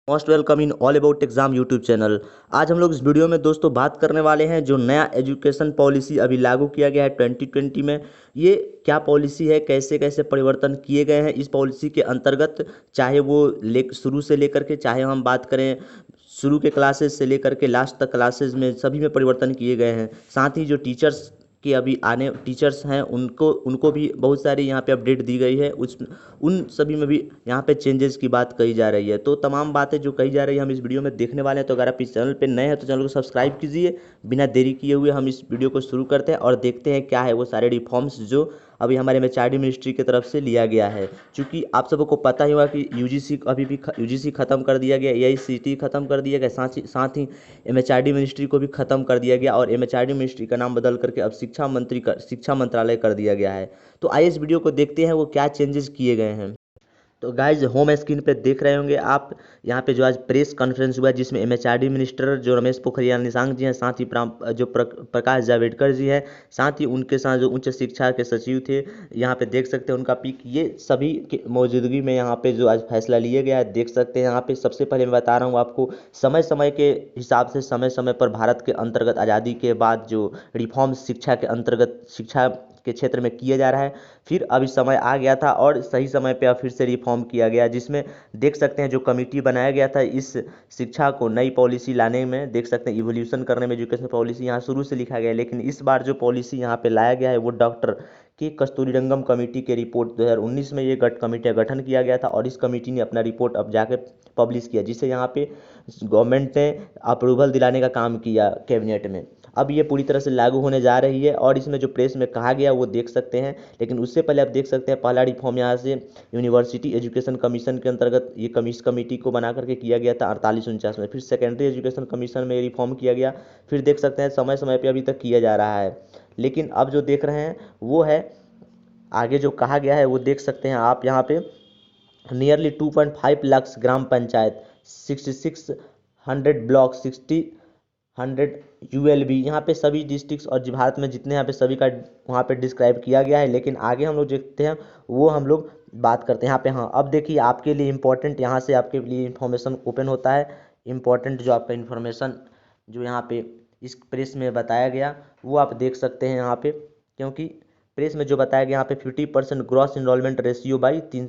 Most welcome in all about exam YouTube channel. आज हम लोग इस वीडियो में दोस्तों बात करने वाले हैं जो नया एजुकेशन पॉलिसी अभी लागू किया गया है 2020 में। ये क्या पॉलिसी है, कैसे कैसे परिवर्तन किए गए हैं इस पॉलिसी के अंतर्गत, चाहे वो शुरू से लेकर के, चाहे हम बात करें शुरू के क्लासेस से लेकर के लास्ट तक क्लासेस में, सभी में परिवर्तन किए गए हैं। साथ ही जो टीचर्स कि अभी आने टीचर्स हैं उनको उनको भी बहुत सारी यहाँ पे अपडेट दी गई है, उस उन सभी में भी यहाँ पे चेंजेस की बात कही जा रही है। तो तमाम बातें जो कही जा रही है हम इस वीडियो में देखने वाले हैं। तो अगर आप इस चैनल पे नए हैं तो चैनल को सब्सक्राइब कीजिए। बिना देरी किए हुए हम इस वीडियो को शुरू करते हैं और देखते हैं क्या है वो सारे रिफॉर्म्स जो अभी हमारे एमएचआरडी मिनिस्ट्री की तरफ से लिया गया है। क्योंकि आप सबको पता ही होगा कि यूजीसी अभी भी यूजीसी ख़त्म कर दिया गया, एआईसीटी ख़त्म कर दिया गया, साथ ही एमएचआरडी मिनिस्ट्री को भी ख़त्म कर दिया गया और एमएचआरडी मिनिस्ट्री का नाम बदल करके अब शिक्षा मंत्रालय कर दिया गया है। तो आइए इस वीडियो को देखते हैं वो क्या चेंजेस किए गए हैं। तो गाइज होम स्क्रीन पे देख रहे होंगे आप, यहाँ पे जो आज प्रेस कॉन्फ्रेंस हुआ जिसमें एमएचआरडी मिनिस्टर जो रमेश पोखरियाल निशंक जी हैं, साथ ही प्रकाश जावड़ेकर जी हैं, साथ ही उनके साथ जो उच्च शिक्षा के सचिव थे, यहाँ पे देख सकते हैं उनका पिक। ये सभी की मौजूदगी में यहाँ पे जो आज फैसला लिया गया है देख सकते हैं। यहाँ पे सबसे पहले मैं बता रहा हूँ आपको, समय समय के हिसाब से समय समय पर भारत के अंतर्गत आज़ादी के बाद जो रिफॉर्म्स शिक्षा के अंतर्गत शिक्षा के क्षेत्र में किया जा रहा है, फिर अभी समय आ गया था और सही समय पे अब फिर से रिफॉर्म किया गया, जिसमें देख सकते हैं जो कमेटी बनाया गया था इस शिक्षा को नई पॉलिसी लाने में, देख सकते हैं इवोल्यूशन करने में एजुकेशन पॉलिसी यहाँ शुरू से लिखा गया है। लेकिन इस बार जो पॉलिसी यहाँ पे लाया गया है वो डॉक्टर के कस्तूरीरंगम कमेटी के रिपोर्ट 2019 में ये कमेटी का गठन किया गया था और इस कमेटी ने अपना रिपोर्ट अब जाके पब्लिश किया, जिसे यहाँ पे गवर्नमेंट ने अप्रूवल दिलाने का काम किया कैबिनेट में। अब ये पूरी तरह से लागू होने जा रही है और इसमें जो प्रेस में कहा गया वो देख सकते हैं। लेकिन उससे पहले आप देख सकते हैं पहला रिफॉर्म यहाँ से यूनिवर्सिटी एजुकेशन कमीशन के अंतर्गत ये कमेटी को बना करके किया गया था 4849 में। फिर सेकेंडरी एजुकेशन कमीशन में रिफॉर्म किया गया। फिर देख सकते हैं समय समय पर अभी तक किया जा रहा है। लेकिन अब जो देख रहे हैं वो है आगे जो कहा गया है वो देख सकते हैं आप यहाँ पे, नियरली 2.5 लाख ग्राम पंचायत, 6600 ब्लॉक, 100 यूएलबी, यहाँ पे सभी डिस्ट्रिक्ट्स और भारत में जितने यहाँ पे सभी का वहाँ पे डिस्क्राइब किया गया है। लेकिन आगे हम लोग देखते हैं वो हम लोग बात करते हैं यहाँ पे। हाँ, अब देखिए आपके लिए इम्पोर्टेंट, यहाँ से आपके लिए इंफॉर्मेशन ओपन होता है। इम्पोर्टेंट जो आपका इन्फॉर्मेशन जो यहाँ पे इस प्रेस में बताया गया वो आप देख सकते हैं यहाँ पे। क्योंकि प्रेस में जो बताया गया यहाँ पे 50% ग्रॉस इनरोलमेंट रेशियो बाई 3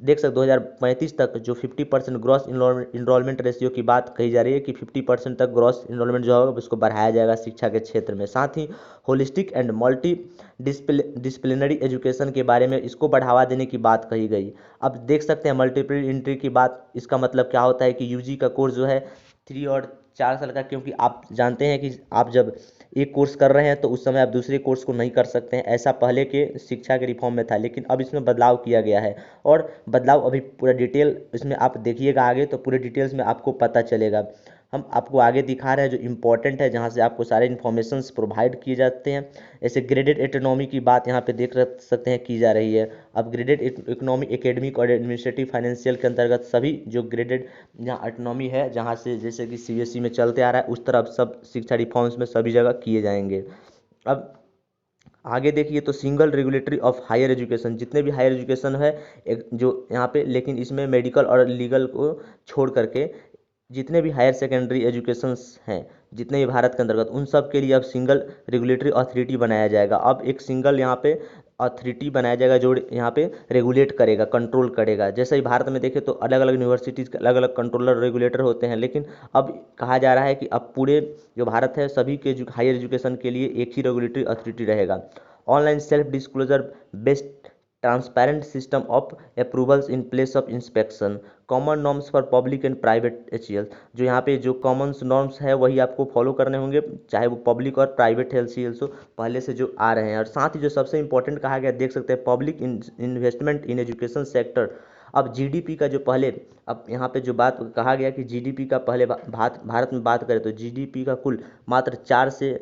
देख सकते 2035 तक जो 50% ग्रॉस इनरोलमेंट रेशियो की बात कही जा रही है कि 50% तक ग्रॉस इनरोलमेंट जो होगा उसको बढ़ाया जाएगा शिक्षा के क्षेत्र में। साथ ही holistic and multidisciplinary education के बारे में इसको बढ़ावा देने की बात कही गई। अब देख सकते हैं मल्टीपल एंट्री की बात, इसका मतलब क्या होता है कि यूजी का कोर्स जो है 3 और 4 साल का, क्योंकि आप जानते हैं कि आप जब एक कोर्स कर रहे हैं तो उस समय आप दूसरे कोर्स को नहीं कर सकते हैं, ऐसा पहले के शिक्षा के रिफॉर्म में था। लेकिन अब इसमें बदलाव किया गया है और बदलाव अभी पूरा डिटेल इसमें आप देखिएगा आगे तो पूरे डिटेल्स में आपको पता चलेगा। हम आपको आगे दिखा रहे हैं जो इम्पोर्टेंट है, जहाँ से आपको सारे इन्फॉर्मेशंस प्रोवाइड किए जाते हैं। ऐसे ग्रेडेड इकोनॉमी की बात यहाँ पे देख सकते हैं की जा रही है। अब ग्रेडेड इकोनॉमी एकेडमिक और एडमिनिस्ट्रेटिव फाइनेंशियल के अंतर्गत सभी जो ग्रेडेड जहाँ इकोनॉमी है, जहाँ से जैसे कि सीबीएसई में चलते आ रहा है उस तरफ सब शिक्षा रिफॉर्म्स में सभी जगह किए जाएंगे। अब आगे देखिए तो single regulatory of higher education, जितने भी हायर एजुकेशन है एक जो यहाँ पे, लेकिन इसमें मेडिकल और लीगल को छोड़ करके जितने भी हायर सेकेंडरी एजुकेशंस हैं जितने भी भारत के अंतर्गत, उन सब के लिए अब सिंगल रेगुलेटरी अथॉरिटी बनाया जाएगा। अब एक सिंगल यहाँ पे अथॉरिटी बनाया जाएगा जो यहाँ पे रेगुलेट करेगा, कंट्रोल करेगा। जैसे ही भारत में देखें तो अलग अलग यूनिवर्सिटीज़ के अलग अलग कंट्रोलर रेगुलेटर होते हैं, लेकिन अब कहा जा रहा है कि अब पूरे जो भारत है सभी के हायर एजुकेशन के लिए एक ही रेगुलेटरी अथॉरिटी रहेगा। Online self disclosure based transparent system of approvals in place of inspection, common norms for public and private HCL, जो यहाँ पे जो कॉमन नॉर्म्स है वही आपको फॉलो करने होंगे, चाहे वो पब्लिक और प्राइवेट एचसीएल हो पहले से जो आ रहे हैं। और साथ ही जो सबसे इंपॉर्टेंट कहा गया देख सकते हैं public investment in education sector. अब जीडीपी का जो पहले, अब यहाँ पे जो बात कहा गया कि जीडीपी का पहले भारत में बात करें तो जीडीपी का कुल मात्र 4 से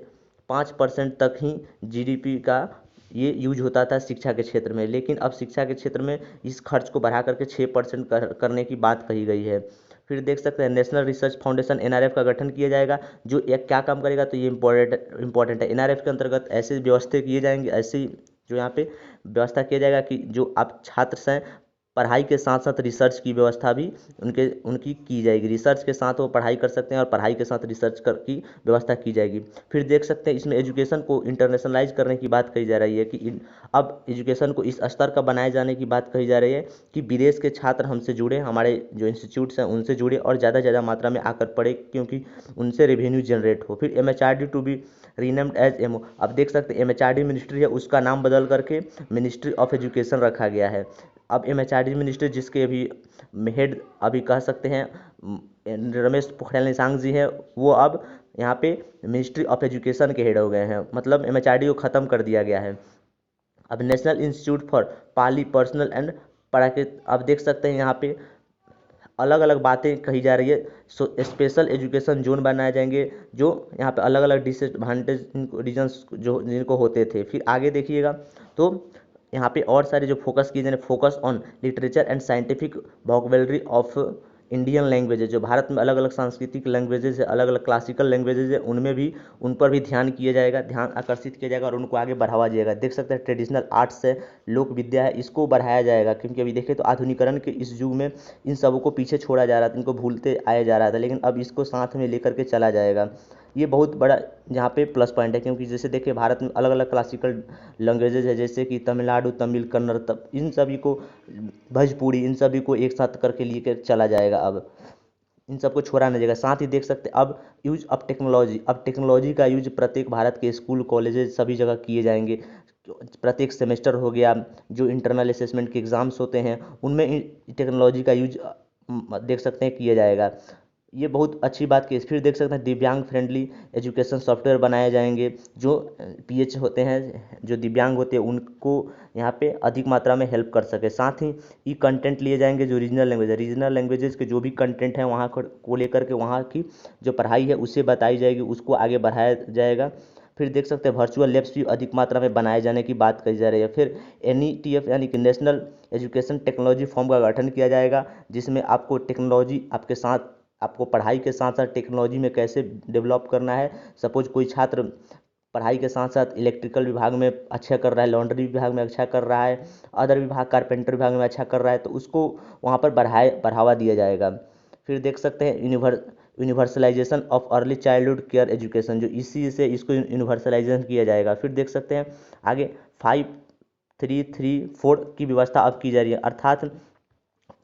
5% तक ही जीडीपी का ये यूज होता था शिक्षा के क्षेत्र में। लेकिन अब शिक्षा के क्षेत्र में इस खर्च को बढ़ा करके 6% करने की बात कही गई है। फिर देख सकते हैं नेशनल रिसर्च फाउंडेशन एनआरएफ का गठन किया जाएगा, जो एक क्या काम करेगा तो ये इंपॉर्टेंट है। एनआरएफ के अंतर्गत ऐसे व्यवस्था किए जाएंगे, ऐसे जो यहाँ पे व्यवस्था किया जाएगा कि जो आप छात्र हैं पढ़ाई के साथ साथ रिसर्च की व्यवस्था भी उनकी की जाएगी। रिसर्च के साथ वो पढ़ाई कर सकते हैं और पढ़ाई के साथ रिसर्च की व्यवस्था की जाएगी। फिर देख सकते हैं इसमें एजुकेशन को इंटरनेशनलाइज करने की बात कही जा रही है कि अब एजुकेशन को इस स्तर का बनाए जाने की बात कही जा रही है कि विदेश के छात्र हमसे जुड़े, हमारे जो इंस्टीट्यूट्स हैं उनसे जुड़े और ज़्यादा से ज़्यादा मात्रा में आकर पढ़े, क्योंकि उनसे रेवेन्यू जनरेट हो। फिर MHRD to be renamed as MO. अब देख सकते हैं MHRD मिनिस्ट्री है, उसका नाम बदल करके मिनिस्ट्री ऑफ एजुकेशन रखा गया है। अब MHRD मिनिस्टर जिसके अभी हेड अभी कह सकते हैं रमेश पोखरियाल निशंक जी हैं, वो अब यहाँ पे मिनिस्ट्री ऑफ एजुकेशन के हेड हो गए हैं, मतलब MHRD को ख़त्म कर दिया गया है। अब national institute for Pali personal and प्राकृतिक, अब देख सकते हैं यहाँ पे अलग अलग बातें कही जा रही है। स्पेशल एजुकेशन जोन बनाए जाएंगे, जो यहाँ पे अलग अलग डिसएडवांटेज रीजन्स जो जिनको होते थे। फिर आगे देखिएगा तो यहाँ पे और सारे जो फोकस किए जाए, focus on literature and scientific vocabulary of Indian languages. जो भारत में अलग अलग सांस्कृतिक लैंग्वेजेज है, अलग अलग क्लासिकल लैंग्वेजेज है, उनमें भी उन पर भी ध्यान किया जाएगा, ध्यान आकर्षित किया जाएगा और उनको आगे बढ़ावा दिया जाएगा। देख सकते हैं ट्रेडिशनल आर्ट्स है, लोक विद्या है, इसको बढ़ाया जाएगा, क्योंकि अभी देखें तो आधुनिकरण के इस युग में इन सबों को पीछे छोड़ा जा रहा था, इनको भूलते आया जा रहा था, लेकिन अब इसको साथ में लेकर के चला जाएगा। ये बहुत बड़ा यहाँ पे प्लस पॉइंट है, क्योंकि जैसे देखिए भारत में अलग अलग क्लासिकल लैंग्वेजेज है, जैसे कि तमिलनाडु तमिल कन्नड़, तब इन सभी को भोजपुरी, इन सभी को एक साथ करके लेकर चला जाएगा। अब इन सबको छोड़ा नहीं जाएगा। साथ ही देख सकते हैं अब यूज ऑफ टेक्नोलॉजी, अब टेक्नोलॉजी का यूज प्रत्येक भारत के स्कूल कॉलेजेस सभी जगह किए जाएंगे। प्रत्येक सेमेस्टर हो गया, जो इंटरनल असेसमेंट के एग्ज़ाम्स होते हैं उनमें टेक्नोलॉजी का यूज देख सकते हैं किया जाएगा। ये बहुत अच्छी बात की। फिर देख सकते हैं दिव्यांग फ्रेंडली एजुकेशन सॉफ्टवेयर बनाए जाएंगे, जो PH होते हैं, जो दिव्यांग होते हैं उनको यहाँ पे अधिक मात्रा में हेल्प कर सके। साथ ही ई कंटेंट लिए जाएंगे, जो रीजनल लैंग्वेज है, रीजनल लैंग्वेजेस के जो भी कंटेंट है वहाँ को लेकर के वहाँ की जो पढ़ाई है उससे बताई जाएगी, उसको आगे बढ़ाया जाएगा। फिर देख सकते हैं वर्चुअल लैब्स भी अधिक मात्रा में बनाए जाने की बात कही जा रही है। फिर NETF यानी कि नेशनल एजुकेशन टेक्नोलॉजी फॉर्म का गठन किया जाएगा, जिसमें आपको टेक्नोलॉजी आपके साथ, आपको पढ़ाई के साथ साथ टेक्नोलॉजी में कैसे डेवलप करना है। सपोज कोई छात्र पढ़ाई के साथ साथ इलेक्ट्रिकल विभाग में अच्छा कर रहा है, लॉन्ड्री विभाग में अच्छा कर रहा है, अदर विभाग कारपेंटर विभाग में अच्छा कर रहा है, तो उसको वहाँ पर बढ़ावा दिया जाएगा। फिर देख सकते हैं universalization of early childhood care education, जो इसी से इसको यूनिवर्सलाइजेशन किया जाएगा। फिर देख सकते हैं आगे 5-3-3-4 की व्यवस्था अब की जा रही है, अर्थात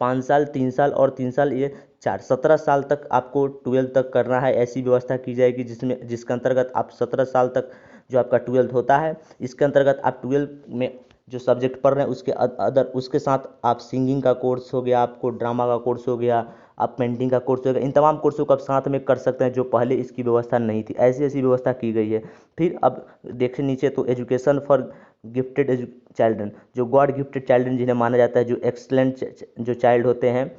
5 साल 3 साल और 3 साल, ये 17 साल तक आपको 12 तक करना है, ऐसी व्यवस्था की जाएगी, जिसके अंतर्गत आप 17 साल तक जो आपका 12 होता है, इसके अंतर्गत आप 12 में जो सब्जेक्ट पढ़ रहे हैं उसके अदर उसके साथ आप सिंगिंग का कोर्स हो गया, आपको ड्रामा का कोर्स हो गया, आप पेंटिंग का कोर्स हो गया, इन तमाम कोर्सों को आप साथ में कर सकते हैं, जो पहले इसकी व्यवस्था नहीं थी। ऐसी ऐसी व्यवस्था की गई है। फिर अब देखें नीचे तो एजुकेशन फॉर गिफ्टेड चाइल्ड्रन, जो गॉड गिफ्टेड चाइल्ड्रन जिन्हें माना जाता है, जो एक्सलेंट जो चाइल्ड होते हैं,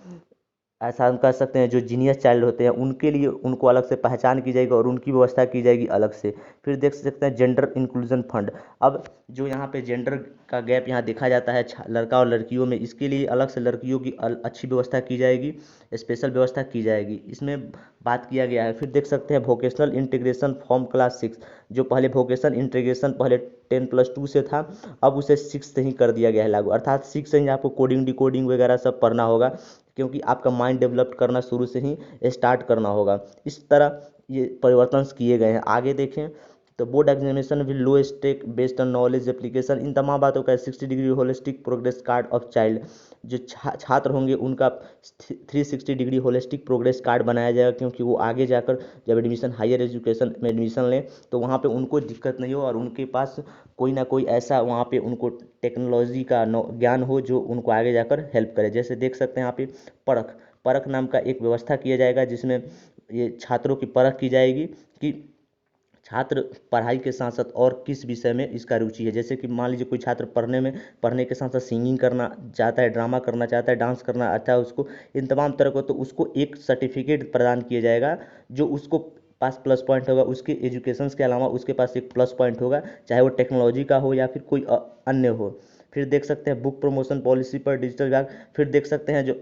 ऐसा हम कह सकते हैं जो जीनियस चाइल्ड होते हैं, उनके लिए उनको अलग से पहचान की जाएगी और उनकी व्यवस्था की जाएगी अलग से। फिर देख सकते हैं जेंडर इंक्लूजन फंड, अब जो यहाँ पे जेंडर का गैप यहाँ देखा जाता है लड़का और लड़कियों में, इसके लिए अलग से लड़कियों की अच्छी व्यवस्था की जाएगी, स्पेशल व्यवस्था की जाएगी, इसमें बात किया गया है। फिर देख सकते हैं वोकेशनल इंटीग्रेशन फॉर्म क्लास 6, जो पहले वोकेशन इंटीग्रेशन पहले 10+2 से था, अब उसे 6 से ही कर दिया गया है लागू, अर्थात 6 से ही आपको कोडिंग डिकोडिंग वगैरह सब पढ़ना होगा, क्योंकि आपका माइंड डेवलप करना शुरू से ही स्टार्ट करना होगा। इस तरह ये परिवर्तन किए गए हैं। आगे देखें तो board examination will low stakes based on knowledge application, इन तमाम बातों का 60 degree holistic progress card of child, जो छात्र होंगे उनका 360 डिग्री होलिस्टिक प्रोग्रेस कार्ड बनाया जाएगा, क्योंकि वो आगे जाकर जब एडमिशन हायर एजुकेशन में एडमिशन लें तो वहाँ पे उनको दिक्कत नहीं हो और उनके पास कोई ना कोई ऐसा वहाँ पे उनको टेक्नोलॉजी का ज्ञान हो जो उनको आगे जाकर हेल्प करे। जैसे देख सकते हैं यहाँ पे परख परख नाम का एक व्यवस्था किया जाएगा, जिसमें ये छात्रों की परख की जाएगी कि छात्र पढ़ाई के साथ साथ और किस विषय में इसका रुचि है। जैसे कि मान लीजिए कोई छात्र पढ़ने के साथ साथ सिंगिंग करना चाहता है, ड्रामा करना चाहता है, डांस करना आता है उसको, इन तमाम तरह को, तो उसको एक सर्टिफिकेट प्रदान किया जाएगा, जो उसको पास प्लस पॉइंट होगा, उसके एजुकेशंस के अलावा उसके पास एक प्लस पॉइंट होगा, चाहे वो टेक्नोलॉजी का हो या फिर कोई अन्य हो। फिर देख सकते हैं बुक प्रमोशन पॉलिसी पर डिजिटल विभाग, फिर देख सकते हैं जो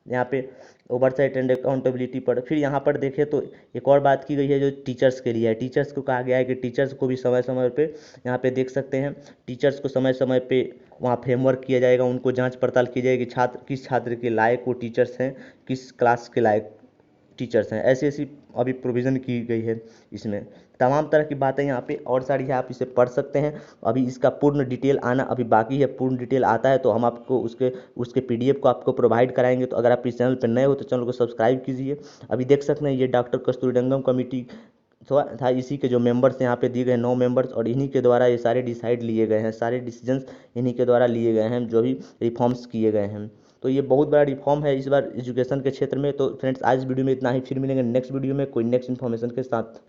यहाँ पे ओवरसाइट एंड अकाउंटेबिलिटी पर। फिर यहाँ पर देखें तो एक और बात की गई है जो टीचर्स के लिए है। टीचर्स को कहा गया है कि टीचर्स को भी समय समय पे यहाँ पे देख सकते हैं, टीचर्स को समय समय पे वहाँ फ्रेमवर्क किया जाएगा, उनको जांच पड़ताल की जाएगी छात्र किस छात्र के लायक वो टीचर्स हैं, किस क्लास के लायक टीचर्स हैं। ऐसी ऐसी अभी प्रोविज़न की गई है इसमें। तमाम तरह की बातें यहाँ पे और सारी है, आप इसे पढ़ सकते हैं। अभी इसका पूर्ण डिटेल आना अभी बाकी है, पूर्ण डिटेल आता है तो हम आपको उसके उसके पीडीएफ को आपको प्रोवाइड कराएंगे। तो अगर आप इस चैनल पर नए हो तो चैनल को सब्सक्राइब कीजिए। अभी देख सकते हैं ये डॉक्टर कस्तूरीरंगन कमेटी था, इसी के जो मेंबर्स यहाँ पे दिए गए 9 मेंबर्स, और इन्हीं के द्वारा ये सारे डिसाइड लिए गए हैं, सारे डिसीजंस इन्हीं के द्वारा लिए गए हैं जो भी रिफॉर्म्स किए गए हैं। तो ये बहुत बड़ा रिफॉर्म है इस बार एजुकेशन के क्षेत्र में। तो फ्रेंड्स आज वीडियो में इतना ही, फिर मिलेंगे नेक्स्ट वीडियो में कोई नेक्स्ट इन्फॉर्मेशन के साथ।